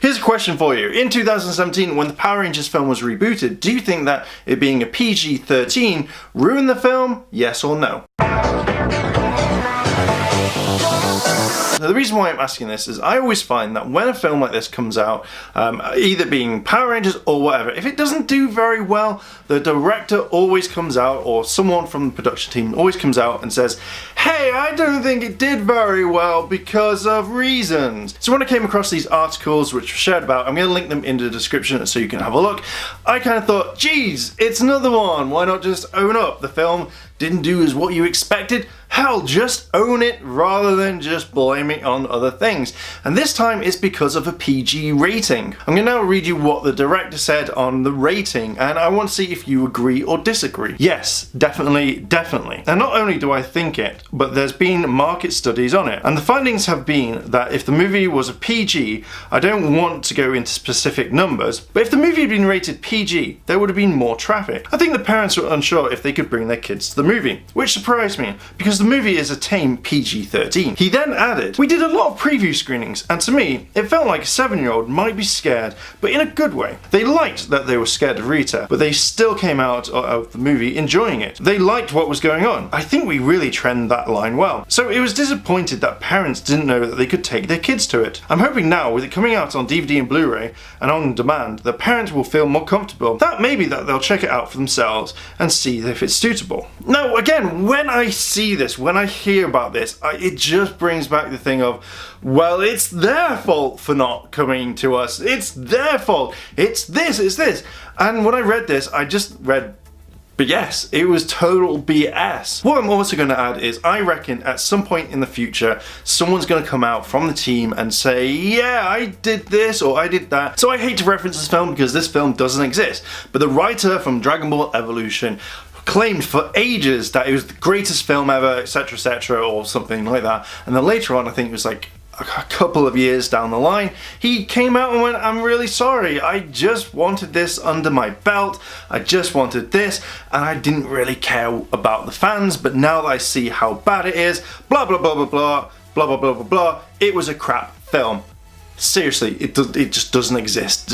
Here's a question for you. In 2017, when the Power Rangers film was rebooted, do you think that it being a PG-13 ruined the film? Yes or no? Now, the reason why I'm asking this is I always find that when a film like this comes out, either being Power Rangers or whatever, if it doesn't do very well, the director always comes out, or someone from the production team always comes out and says, hey, I don't think it did very well because of reasons. So when I came across these articles which were shared about, I'm going to link them in the description so you can have a look, I kind of thought, geez, it's another one. Why not just own up? The film didn't do as what you expected. Hell, just own it rather than just blame it on other things. And this time it's because of a PG rating. I'm going to now read you what the director said on the rating, and I want to see if you agree or disagree. Yes, definitely, definitely. And not only do I think it, but there's been market studies on it. And the findings have been that if the movie was a PG, I don't want to go into specific numbers, but if the movie had been rated PG, there would have been more traffic. I think the parents were unsure if they could bring their kids to the movie, which surprised me, because the movie is a tame PG-13. He then added, we did a lot of preview screenings, and to me, it felt like a 7-year-old might be scared, but in a good way. They liked that they were scared of Rita, but they still came out of the movie enjoying it. They liked what was going on. I think we really trend that line well. So it was disappointed that parents didn't know that they could take their kids to it. I'm hoping now, with it coming out on DVD and Blu-ray and on demand, that parents will feel more comfortable. That maybe that they'll check it out for themselves and see if it's suitable. Now, again, when I see this, when I hear about this, it just brings back the thing of, well, it's their fault for not coming to us. It's their fault. It's this. And when I read this, I just read BS. It was total BS. What I'm also going to add is I reckon at some point in the future, someone's going to come out from the team and say, yeah, I did this or I did that. So I hate to reference this film because this film doesn't exist. But the writer from Dragon Ball Evolution claimed for ages that it was the greatest film ever, etc, or something like that. And then later on, I think it was like a couple of years down the line, he came out and went, I'm really sorry, I just wanted this under my belt, I just wanted this, and I didn't really care about the fans, but now that I see how bad it is, blah blah blah blah blah, blah blah blah blah blah, it was a crap film. Seriously, it just doesn't exist.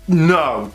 No,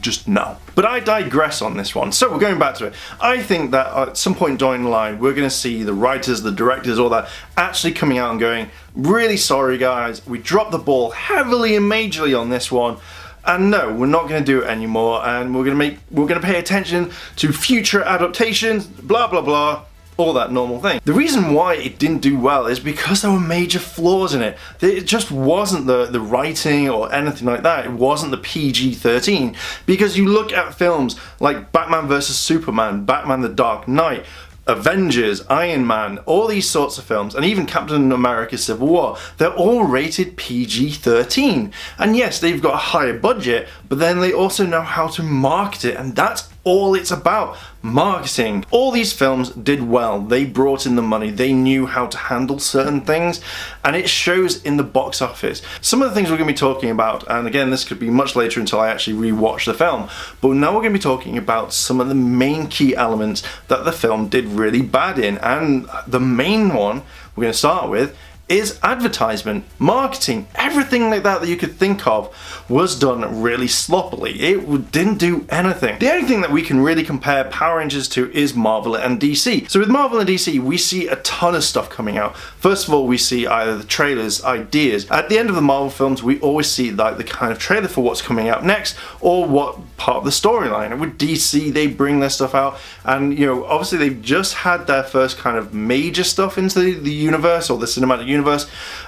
just no. But I digress on this one. So we're going back to it. I think that at some point down the line, we're going to see the writers, the directors, all that, actually coming out and going, really sorry guys, we dropped the ball heavily and majorly on this one. And no, we're not going to do it anymore. And we're going to pay attention to future adaptations, blah, blah, blah. All that normal thing. The reason why it didn't do well is because there were major flaws in it. It just wasn't the writing or anything like that. It wasn't the PG-13. Because you look at films like Batman vs Superman, Batman the Dark Knight, Avengers, Iron Man, all these sorts of films, and even Captain America Civil War, they're all rated PG-13. And yes, they've got a higher budget, but then they also know how to market it, and that's all it's about. Marketing. All these films did well. They brought in the money. They knew how to handle certain things, and it shows in the box office. Some of the things we're going to be talking about, and again, this could be much later until I actually rewatch the film, but now we're going to be talking about some of the main key elements that the film did really bad in, and the main one we're going to start with is advertisement, marketing, everything like that you could think of was done really sloppily. It didn't do anything. The only thing that we can really compare Power Rangers to is Marvel and DC. So with Marvel and DC, we see a ton of stuff coming out. First of all, we see either the trailers, ideas. At the end of the Marvel films, we always see like the kind of trailer for what's coming out next, or what part of the storyline. And with DC, they bring their stuff out, and you know, obviously they've just had their first kind of major stuff into the universe, or the cinematic universe,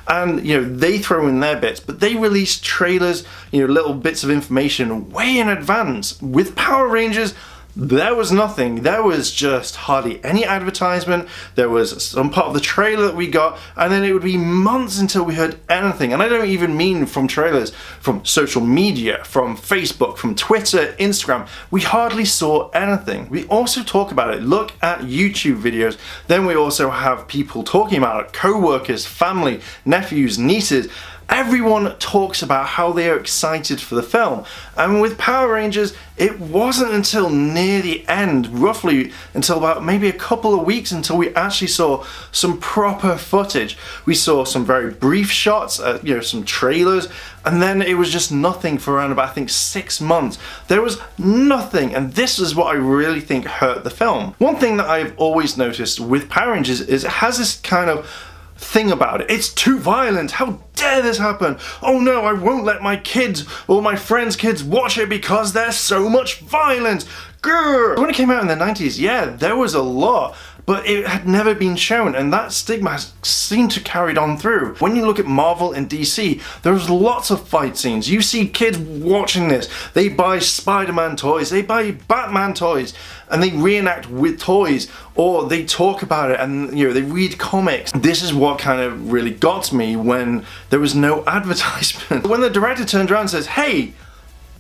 and you know, they throw in their bits, but they release trailers, you know, little bits of information way in advance. With Power Rangers, there was nothing. There was just hardly any advertisement. There was some part of the trailer that we got, and then it would be months until we heard anything. And I don't even mean from trailers, from social media, from Facebook, from Twitter, Instagram. We hardly saw anything. We also talk about it. Look at YouTube videos. Then we also have people talking about it, co-workers, family, nephews, nieces, everyone talks about how they are excited for the film. And with Power Rangers, it wasn't until near the end, roughly until about maybe a couple of weeks, until we actually saw some proper footage. We saw some very brief shots, some trailers, and then it was just nothing for around about, I think, 6 months. There was nothing, and this is what I really think hurt the film. One thing that I've always noticed with Power Rangers is it has this kind of thing about it. It's too violent. How dare this happen? Oh no, I won't let my kids or my friends' kids watch it because there's so much violence. Grr. When it came out in the 90s, yeah, there was a lot, but it had never been shown, and that stigma seemed to carry on through. When you look at Marvel and DC, there's lots of fight scenes. You see kids watching this. They buy Spider-Man toys, they buy Batman toys, and they reenact with toys, or they talk about it, and they read comics. This is what kind of really got me when there was no advertisement. When the director turns around and says, hey,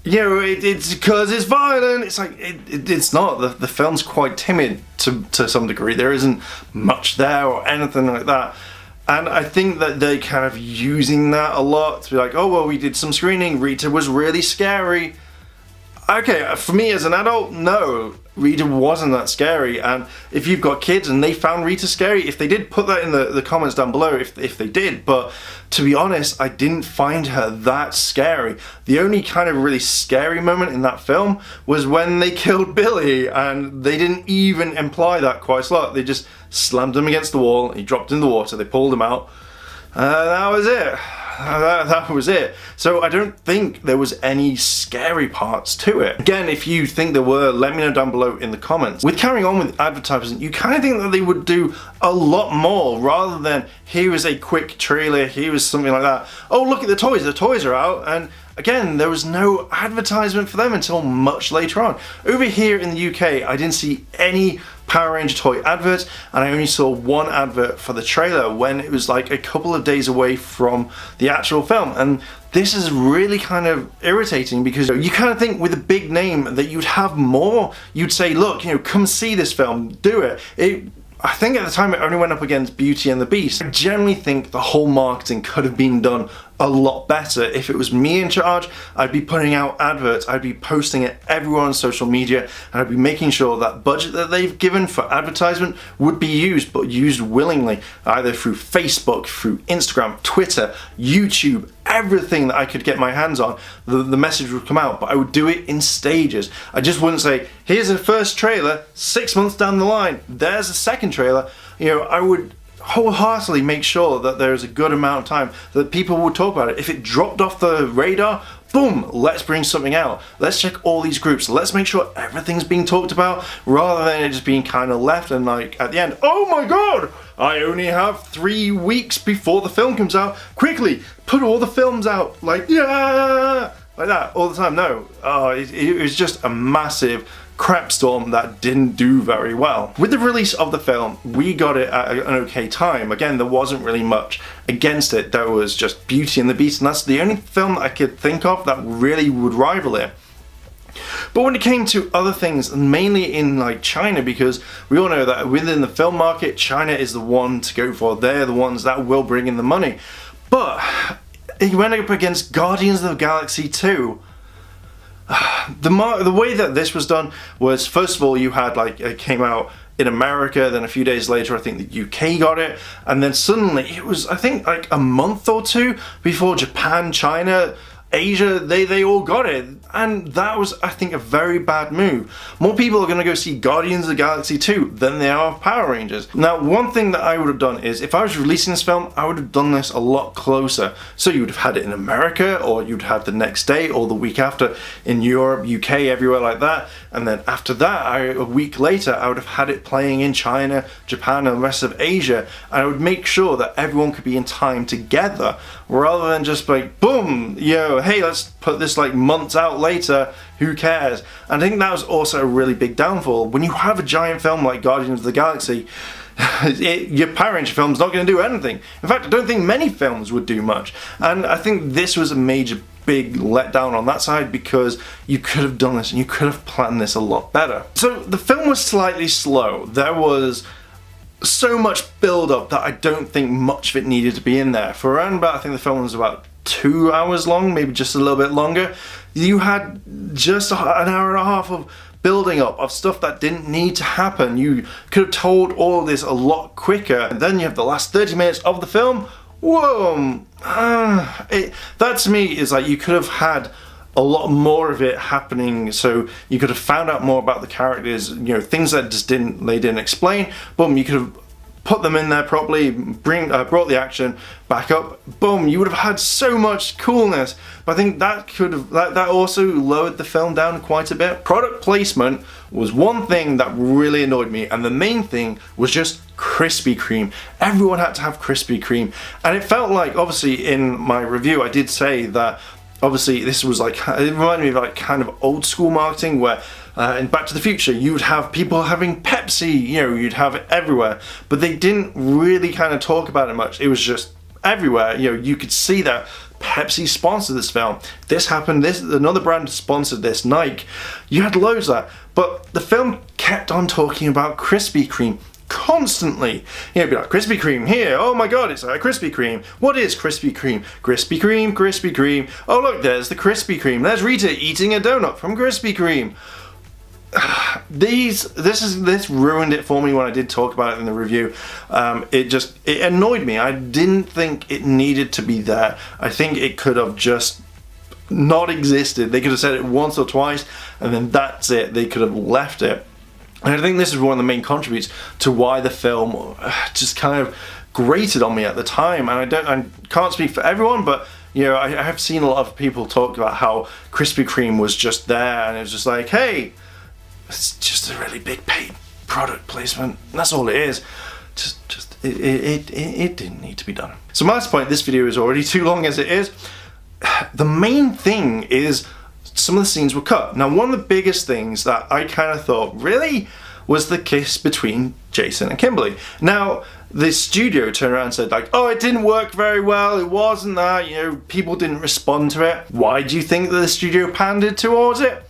it's because it's violent. It's like, it's not. The film's quite timid to some degree. There isn't much there or anything like that. And I think that they're kind of using that a lot to be like, oh, well, we did some screening. Rita was really scary. Okay, for me as an adult, no, Rita wasn't that scary. And if you've got kids and they found Rita scary, if they did, put that in the comments down below if they did. But to be honest, I didn't find her that scary. The only kind of really scary moment in that film was when they killed Billy, and they didn't even imply that quite a lot. They just slammed him against the wall, he dropped in the water, they pulled him out, that was it. That was it. So I don't think there was any scary parts to it. Again, if you think there were, let me know down below in the comments. With carrying on with advertising, you kind of think that they would do a lot more rather than here is a quick trailer, here is something like that. Oh, look at the toys are out, and again, there was no advertisement for them until much later on. Over here in the UK, I didn't see any Power Ranger toy adverts, and I only saw one advert for the trailer when it was like a couple of days away from the actual film. And this is really kind of irritating because you kind of think with a big name that you'd have more. You'd say, look, come see this film, do it. I think at the time it only went up against Beauty and the Beast. I generally think the whole marketing could have been done a lot better. If it was me in charge, I'd be putting out adverts, I'd be posting it everywhere on social media, and I'd be making sure that budget that they've given for advertisement would be used, but used willingly, either through Facebook, through Instagram, Twitter, YouTube, everything that I could get my hands on, the message would come out, but I would do it in stages. I just wouldn't say, here's a first trailer, 6 months down the line, there's a second trailer. I would wholeheartedly make sure that there's a good amount of time that people will talk about it. If it dropped off the radar, boom, let's bring something out. Let's check all these groups. Let's make sure everything's being talked about rather than it just being kind of left and like at the end, oh my god, I only have 3 weeks before the film comes out. Quickly, put all the films out. Like, yeah, like that all the time. No, it was just a massive crap storm that didn't do very well. With the release of the film, we got it at an okay time. Again, there wasn't really much against it. There was just Beauty and the Beast, and that's the only film that I could think of that really would rival it. But when it came to other things, mainly in like China, because we all know that within the film market, China is the one to go for. They're the ones that will bring in the money. But it went up against Guardians of the Galaxy 2. The way that this was done was, first of all, you had it came out in America, then a few days later I think the UK got it, and then suddenly it was, I think, like a month or two before Japan, China, Asia, they all got it. And that was, I think, a very bad move. More people are going to go see Guardians of the Galaxy 2 than they are Power Rangers. Now, one thing that I would have done is, if I was releasing this film, I would have done this a lot closer. So you would have had it in America, or you'd have the next day, or the week after in Europe, UK, everywhere like that. And then after that, a week later, I would have had it playing in China, Japan, and the rest of Asia. And I would make sure that everyone could be in time together, rather than just like, boom, hey, let's put this like months out later, who cares? And I think that was also a really big downfall. When you have a giant film like Guardians of the Galaxy, your Power Ranger film's not going to do anything. In fact, I don't think many films would do much. And I think this was a major big letdown on that side, because you could have done this and you could have planned this a lot better. So the film was slightly slow. There was so much build up that I don't think much of it needed to be in there. For around about, I think the film was about 2 hours long, maybe just a little bit longer. You had just an hour and a half of building up of stuff that didn't need to happen. You could have told all of this a lot quicker. And then you have the last 30 minutes of the film. Whoa! That to me is like you could have had a lot more of it happening, so you could have found out more about the characters, you know, things that just they didn't explain. Boom, you could have put them in there properly, brought the action back up. Boom, you would have had so much coolness. But I think that could have that also lowered the film down quite a bit. Product placement was one thing that really annoyed me, and the main thing was just Krispy Kreme. Everyone had to have Krispy Kreme, and it felt like, obviously in my review I did say that obviously this was like, it reminded me of like kind of old school marketing where in Back to the Future you would have people having Pepsi, you know, you'd have it everywhere, but they didn't really kind of talk about it much. It was just everywhere. You know, you could see that Pepsi sponsored this film, this happened, this another brand sponsored this, Nike, you had loads of that, but the film kept on talking about Krispy Kreme constantly. You know, it'd be like, Krispy Kreme here, oh my god, it's a Krispy Kreme. What is Krispy Kreme? Krispy Kreme, Krispy Kreme. Oh look, there's the Krispy Kreme. There's Rita eating a donut from Krispy Kreme. This ruined it for me when I did talk about it in the review. It annoyed me. I didn't think it needed to be there. I think it could have just not existed. They could have said it once or twice and then that's it. They could have left it. And I think this is one of the main contributors to why the film just kind of grated on me at the time. And I can't speak for everyone, but you know, I have seen a lot of people talk about how Krispy Kreme was just there, and it was just like, hey, it's just a really big paid product placement. That's all it is. It didn't need to be done. So my last point, this video is already too long as it is. The main thing is some of the scenes were cut. Now, one of the biggest things that I kind of thought really was the kiss between Jason and Kimberly. Now, the studio turned around and said like, oh, it didn't work very well, it wasn't that, you know, people didn't respond to it. Why do you think that the studio pandered towards it?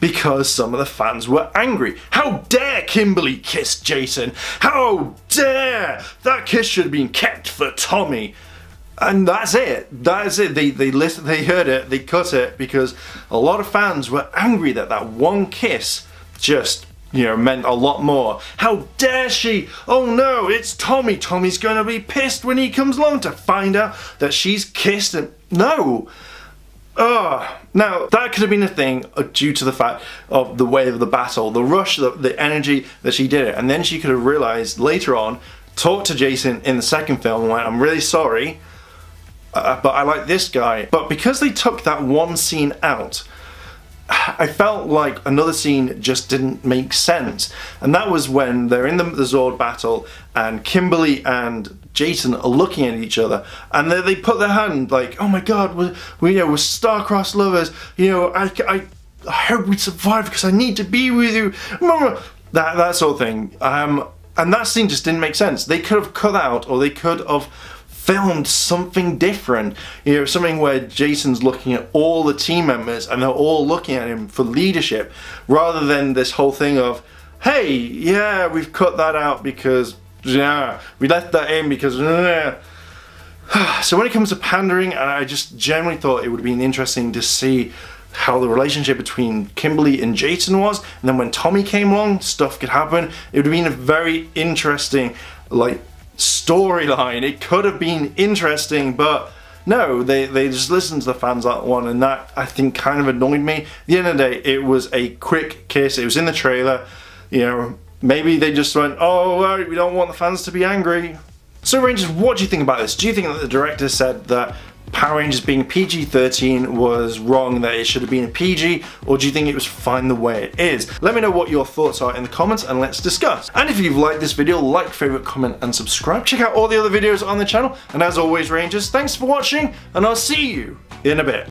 Because some of the fans were angry. How dare Kimberly kiss Jason? How dare! That kiss should have been kept for Tommy. And that's it. That's it. They heard it, they cut it because a lot of fans were angry that that one kiss just, you know, meant a lot more. How dare she? Oh no, it's Tommy. Tommy's gonna be pissed when he comes along to find out that she's kissed him. No. Now that could have been a thing due to the fact of the way of the battle, the rush, the energy that she did it, and then she could have realized later on, talked to Jason in the second film and went, I'm really sorry, but I like this guy. But because they took that one scene out, I felt like another scene just didn't make sense, and that was when they're in the Zord battle and Kimberly and Jason are looking at each other and they put their hand like, oh my god, we're star-crossed lovers, you know, I hope we survive because I need to be with you, that sort of thing. And that scene just didn't make sense. They could have cut out, or they could have filmed something different, you know, something where Jason's looking at all the team members and they're all looking at him for leadership, rather than this whole thing of, hey, yeah, we've cut that out because, yeah, we left that in because, yeah. So when it comes to pandering, I just generally thought it would have been interesting to see how the relationship between Kimberly and Jason was, and then when Tommy came along, stuff could happen. It would have been a very interesting, like, storyline. It could have been interesting, but no, they just listened to the fans that one, and that, I think, kind of annoyed me. At the end of the day, it was a quick kiss. It was in the trailer, you know, maybe they just went, oh, well, we don't want the fans to be angry. So Rangers, what do you think about this? Do you think that the director said that Power Rangers being PG-13 was wrong, that it should have been a PG, or do you think it was fine the way it is? Let me know what your thoughts are in the comments and let's discuss. And if you've liked this video, like, favorite, comment and subscribe. Check out all the other videos on the channel, and as always Rangers, thanks for watching and I'll see you in a bit.